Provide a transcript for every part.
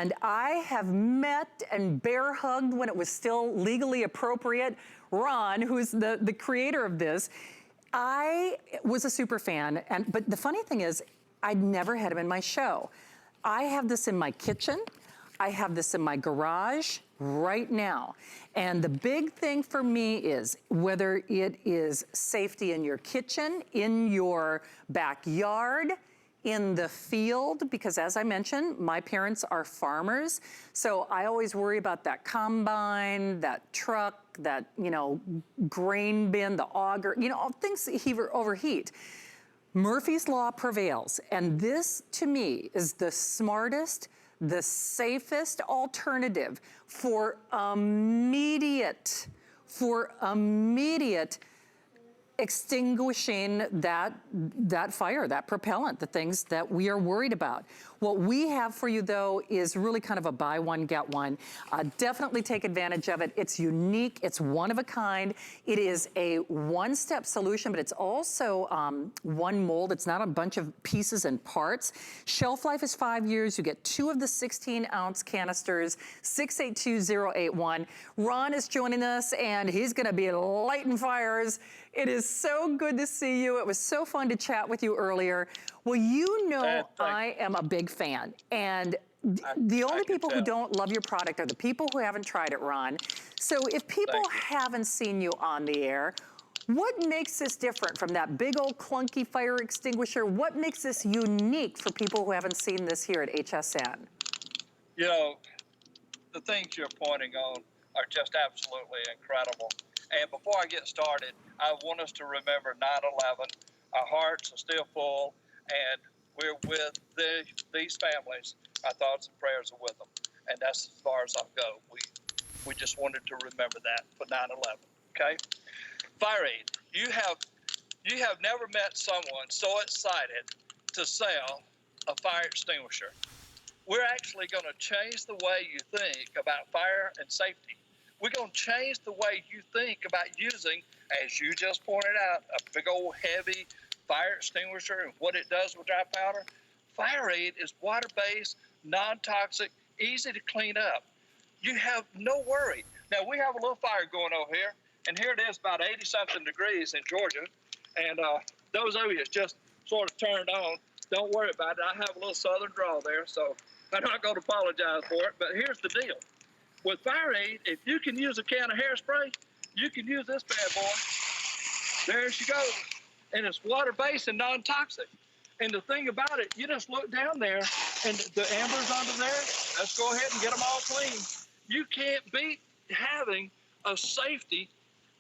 And I have met and bear hugged when it was still legally appropriate. Ron, who's the creator of this, I was a super fan. But the funny thing is, I'd never had him in my show. I have this in my kitchen. I have this in my garage right now. And the big thing for me is whether it is safety in your kitchen, in your backyard, in the field, because as I mentioned, my parents are farmers. So I always worry about that combine, that truck, that, you know, grain bin, the auger, you know, all things that overheat. Murphy's Law prevails. And this, to me, is the smartest, the safest alternative for immediate extinguishing that fire, that propellant, the things that we are worried about. What we have for you, though, is really kind of a buy one, get one. Definitely take advantage of it. It's unique. It's one of a kind. It is a one-step solution, but it's also one mold. It's not a bunch of pieces and parts. Shelf life is 5 years. You get 2 of the 16-ounce canisters, 682081. Ron is joining us, and he's going to be lighting fires. It is so good to see you. It was so fun to chat with you earlier. Well, you know I am a big fan. And the only people who don't love your product are the people who haven't tried it, Ron. So if people haven't seen you on the air, what makes this different from that big old clunky fire extinguisher? What makes this unique for people who haven't seen this here at HSN? You know, the things you're pointing on are just absolutely incredible. And before I get started, I want us to remember 9/11. Our hearts are still full, and we're with these families. Our thoughts and prayers are with them, and that's as far as I'll go. We just wanted to remember that for 9/11. Okay, FireAde, you have never met someone so excited to sell a fire extinguisher. We're actually going to change the way you think about fire and safety. We're going to change the way you think about using, as you just pointed out, a big old heavy fire extinguisher and what it does with dry powder. FireAde is water-based, non-toxic, easy to clean up. You have no worry. Now, we have a little fire going over here, and here it is about 80-something degrees in Georgia, and those of you that's just sort of turned on, don't worry about it. I have a little southern drawl there, so I'm not going to apologize for it, but here's the deal. With FireAde, if you can use a can of hairspray, you can use this bad boy. There she goes. And it's water-based and non-toxic. And the thing about it, you just look down there, and the amber's under there. Let's go ahead and get them all clean. You can't beat having a safety,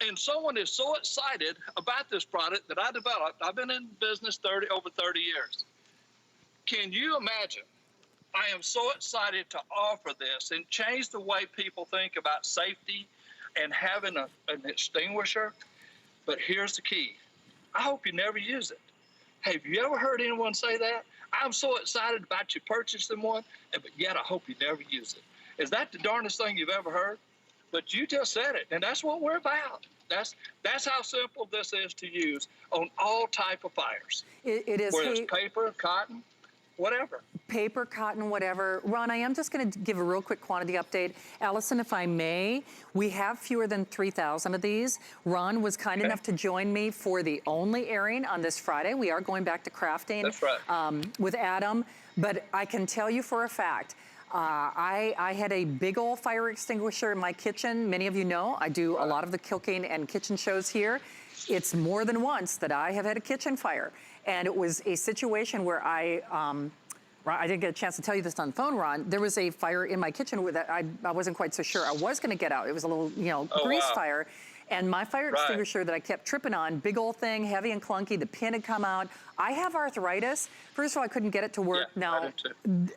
and someone is so excited about this product that I developed. I've been in business over 30 years. Can you imagine? I am so excited to offer this and change the way people think about safety and having an extinguisher. But here's the key. I hope you never use it. Have you ever heard anyone say that? I'm so excited about you purchasing one, but yet I hope you never use it. Is that the darndest thing you've ever heard? But you just said it, and that's what we're about. That's how simple this is to use on all type of fires. It is. Whether it's paper, cotton, whatever. Paper, cotton, whatever. Ron, I am just going to give a real quick quantity update. Allison, if I may, we have fewer than 3,000 of these. Ron was kind enough to join me for the only airing on this Friday. We are going back to crafting. That's right. With Adam. But I can tell you for a fact, I had a big old fire extinguisher in my kitchen. Many of you know I do a lot of the cooking and kitchen shows here. It's more than once that I have had a kitchen fire. And it was a situation where I didn't get a chance to tell you this on the phone, Ron. There was a fire in my kitchen that I wasn't quite so sure I was going to get out. It was a little, grease fire. And my fire extinguisher that I kept tripping on, big old thing, heavy and clunky, the pin had come out. I have arthritis. First of all, I couldn't get it to work. Yeah, now,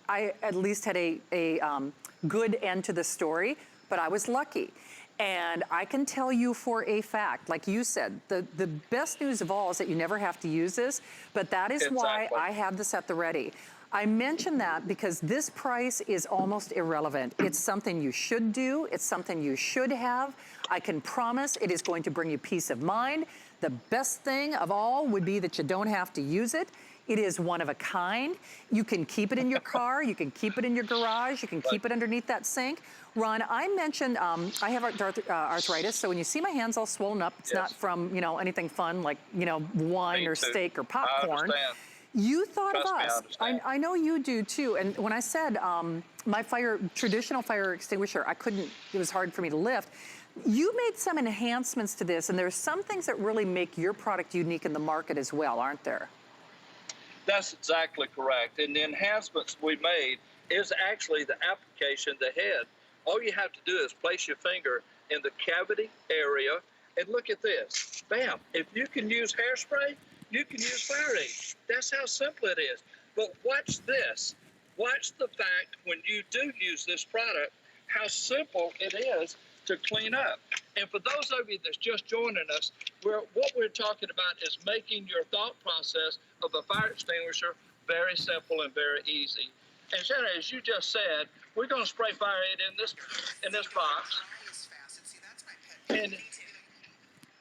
I at least had a good end to the story, but I was lucky. And I can tell you for a fact, like you said, the best news of all is that you never have to use this, but that is why I have this at the ready. I mention that because this price is almost irrelevant. It's something you should do. It's something you should have. I can promise it is going to bring you peace of mind. The best thing of all would be that you don't have to use it. It is one of a kind. You can keep it in your car, you can keep it in your garage, you can keep it underneath that sink. Ron, I mentioned I have arthritis, so when you see my hands all swollen up, it's not from, you know, anything fun like, you know, wine or steak or popcorn. You thought of us. I know you do too. And when I said my traditional fire extinguisher, it was hard for me to lift. You made some enhancements to this, and there's some things that really make your product unique in the market as well, aren't there? That's exactly correct. And the enhancements we made is actually the application, the head. All you have to do is place your finger in the cavity area, and look at this. Bam! If you can use hairspray, you can use FireAde. That's how simple it is. But watch this. Watch the fact when you do use this product, how simple it is to clean up. And for those of you that's just joining us, what we're talking about is making your thought process of a fire extinguisher very simple and very easy. And Shannon, as you just said, we're going to spray FireAde in this box. And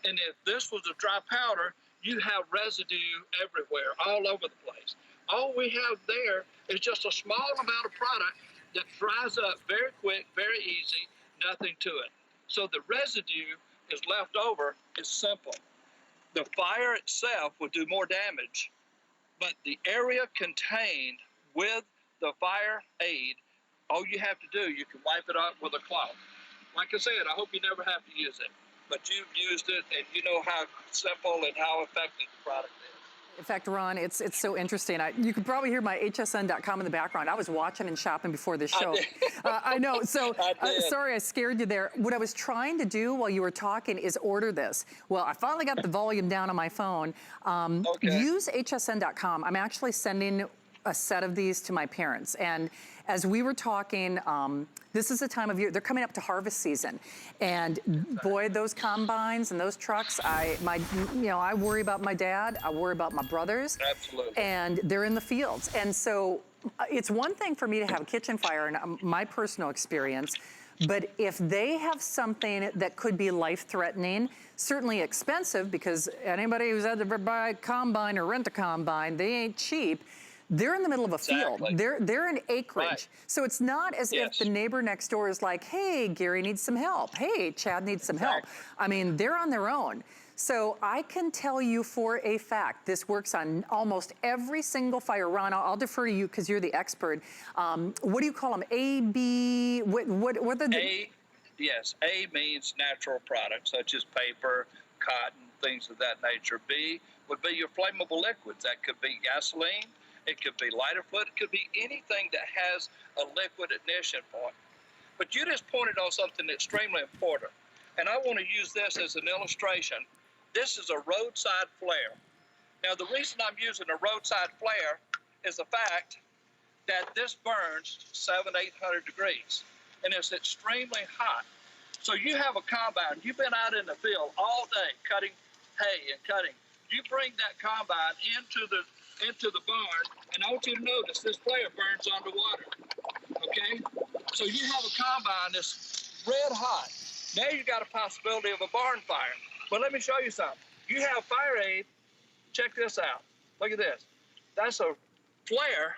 if this was a dry powder, you have residue everywhere, all over the place. All we have there is just a small amount of product that dries up very quick, very easy, nothing to it. So the residue is left over. It's simple. The fire itself will do more damage, but the area contained with the FireAde, all you have to do, you can wipe it up with a cloth. Like I said, I hope you never have to use it, but you've used it and you know how simple and how effective the product is. In fact, Ron, it's so interesting. You could probably hear my hsn.com in the background. I was watching and shopping before this show. I know. So sorry I scared you there. What I was trying to do while you were talking is order this. Well, I finally got the volume down on my phone. Use hsn.com. I'm actually sending a set of these to my parents. And as we were talking, this is the time of year, they're coming up to harvest season. And boy, those combines and those trucks, I worry about my dad, I worry about my brothers. Absolutely. And they're in the fields. And so it's one thing for me to have a kitchen fire and my personal experience, but if they have something that could be life-threatening, certainly expensive, because anybody who's had to buy a combine or rent a combine, they ain't cheap. They're in the middle of a field. They're in acreage. Right. So it's not as if the neighbor next door is like, hey, Gary needs some help. Hey, Chad needs some help. I mean, they're on their own. So I can tell you for a fact, this works on almost every single fire. Ron, I'll defer to you because you're the expert. What do you call them? A, B, what are the... Yes, A means natural products such as paper, cotton, things of that nature. B would be your flammable liquids. That could be gasoline. It could be lighter fluid. It could be anything that has a liquid ignition point. But you just pointed on something extremely important. And I want to use this as an illustration. This is a roadside flare. Now, the reason I'm using a roadside flare is the fact that this burns 700-800 degrees. And it's extremely hot. So you have a combine. You've been out in the field all day cutting hay and cutting. You bring that combine into the barn, and I want you to notice this flare burns underwater, okay? So you have a combine that's red hot. Now you got a possibility of a barn fire. But let me show you something. You have FireAde. Check this out. Look at this. That's a flare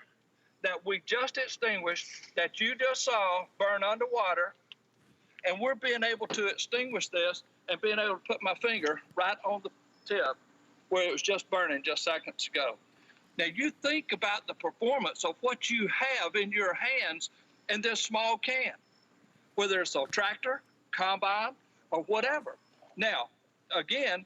that we just extinguished that you just saw burn underwater, and we're being able to extinguish this and being able to put my finger right on the tip where it was just burning just seconds ago. Now, you think about the performance of what you have in your hands in this small can, whether it's a tractor, combine, or whatever. Now, again,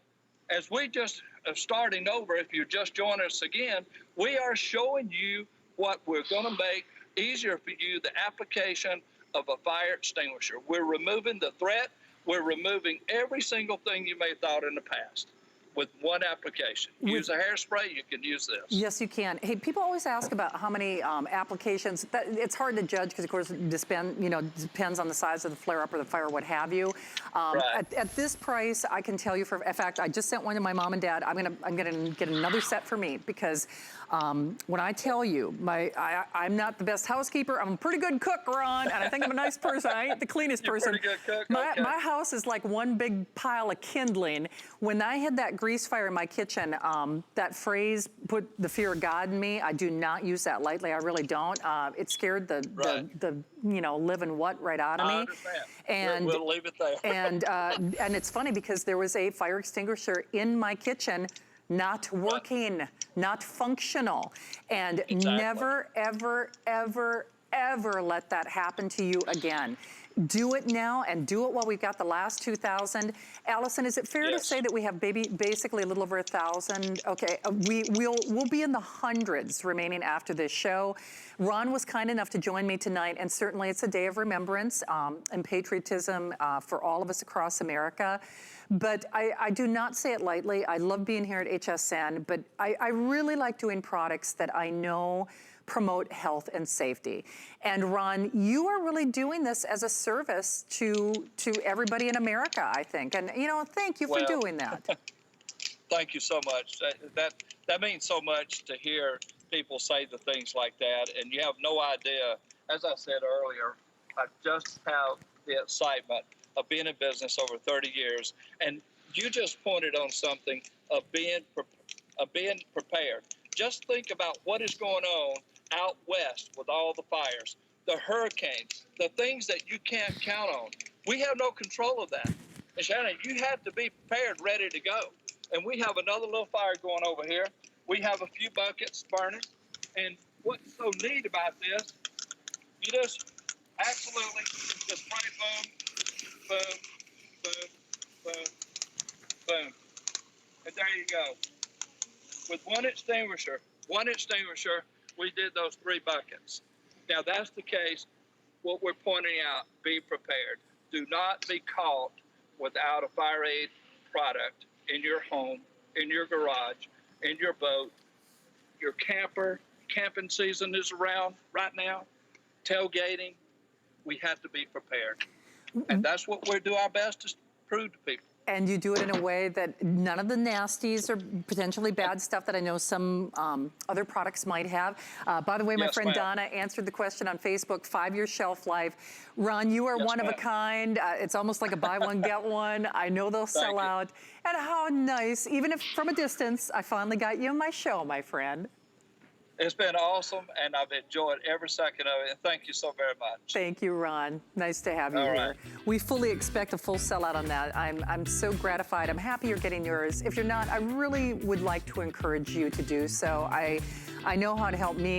as we just are starting over, if you're just joining us again, we are showing you what we're going to make easier for you, the application of a fire extinguisher. We're removing the threat. We're removing every single thing you may have thought in the past. With one application. Use a hairspray, you can use this. Yes, you can. Hey, people always ask about how many applications. It's hard to judge because, of course, it depends on the size of the flare-up or the fire, what have you. At this price, I can tell you for a fact, I just sent one to my mom and dad. I'm gonna get another set for me because When I tell you, I'm not the best housekeeper. I'm a pretty good cook, Ron, and I think I'm a nice person. I ain't the cleanest You're person. pretty good cook. My Okay. house is like one big pile of kindling. When I had that grease fire in my kitchen, that phrase put the fear of God in me. I do not use that lightly. I really don't. It scared the living what right out of me. I understand. And we'll leave it there. and it's funny because there was a fire extinguisher in my kitchen not working, not functional. And Exactly. never, ever, ever, ever let that happen to you again. Do it now and do it while we've got the last 2,000. Allison, is it fair to Yes. say that we have basically a little over 1,000? Okay, we'll be in the hundreds remaining after this show. Ron was kind enough to join me tonight, and certainly it's a day of remembrance and patriotism for all of us across America. But I do not say it lightly. I love being here at HSN, but I really like doing products that I know promote health and safety. And Ron, you are really doing this as a service to everybody in America, I think. And thank you for doing that. Thank you so much. That means so much to hear people say the things like that. And you have no idea, as I said earlier, I just have the excitement of being in business over 30 years. And you just pointed on something of being prepared. Just think about what is going on out west with all the fires, the hurricanes, the things that you can't count on. We have no control of that. And Shannon, you have to be prepared, ready to go. And we have another little fire going over here. We have a few buckets burning. And what's so neat about this, you just absolutely just spray boom, boom, boom, boom, boom. And there you go. With one extinguisher, we did those 3 buckets. Now that's the case. What we're pointing out, be prepared. Do not be caught without a FireAde product in your home, in your garage, in your boat, your camper. Camping season is around right now. Tailgating, we have to be prepared. And that's what we do our best to prove to people. And you do it in a way that none of the nasties or potentially bad stuff that I know some other products might have. By the way, my Yes, friend ma'am. Donna answered the question on Facebook, 5-year shelf life. Ron, you are Yes, one of a ma'am. kind. It's almost like a buy one, get one. I know they'll sell you. out. And how nice, even if from a distance, I finally got you on my show, my friend. It's been awesome, and I've enjoyed every second of it. And thank you so very much. Thank you, Ron. Nice to have you All here. right. We fully expect a full sellout on that. I'm so gratified. I'm happy you're getting yours. If you're not, I really would like to encourage you to do so. I know how to help me.